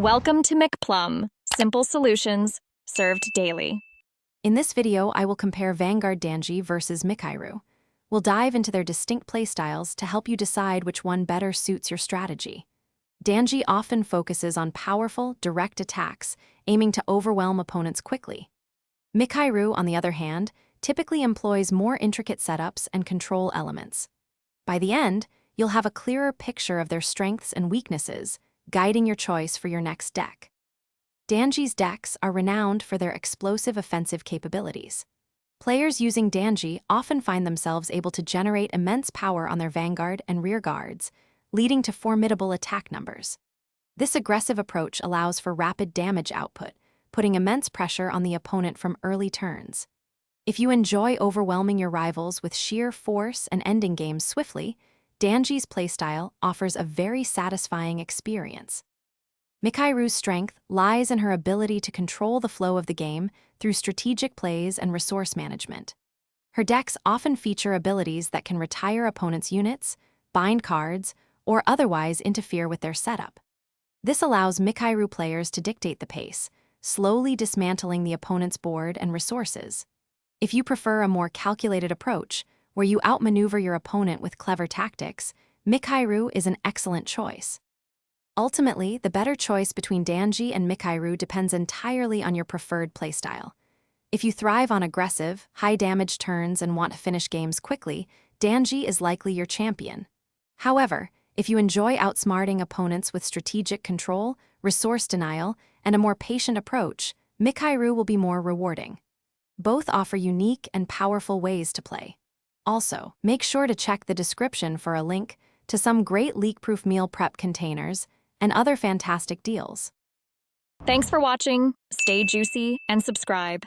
Welcome to McPlum, simple solutions served daily. In this video, I will compare Vanguard Danji versus Michiru. We'll dive into their distinct playstyles to help you decide which one better suits your strategy. Danji often focuses on powerful, direct attacks, aiming to overwhelm opponents quickly. Michiru, on the other hand, typically employs more intricate setups and control elements. By the end, you'll have a clearer picture of their strengths and weaknesses, guiding your choice for your next deck. Danji's decks are renowned for their explosive offensive capabilities. Players using Danji often find themselves able to generate immense power on their vanguard and rear guards, leading to formidable attack numbers. This aggressive approach allows for rapid damage output, putting immense pressure on the opponent from early turns. If you enjoy overwhelming your rivals with sheer force and ending games swiftly, Danji's playstyle offers a very satisfying experience. Michiru's strength lies in her ability to control the flow of the game through strategic plays and resource management. Her decks often feature abilities that can retire opponents' units, bind cards, or otherwise interfere with their setup. This allows Michiru players to dictate the pace, slowly dismantling the opponent's board and resources. If you prefer a more calculated approach, where you outmaneuver your opponent with clever tactics, Michiru is an excellent choice. Ultimately, the better choice between Danji and Michiru depends entirely on your preferred playstyle. If you thrive on aggressive, high-damage turns and want to finish games quickly, Danji is likely your champion. However, if you enjoy outsmarting opponents with strategic control, resource denial, and a more patient approach, Michiru will be more rewarding. Both offer unique and powerful ways to play. Also, make sure to check the description for a link to some great leak-proof meal prep containers and other fantastic deals. Thanks for watching, stay juicy, and subscribe.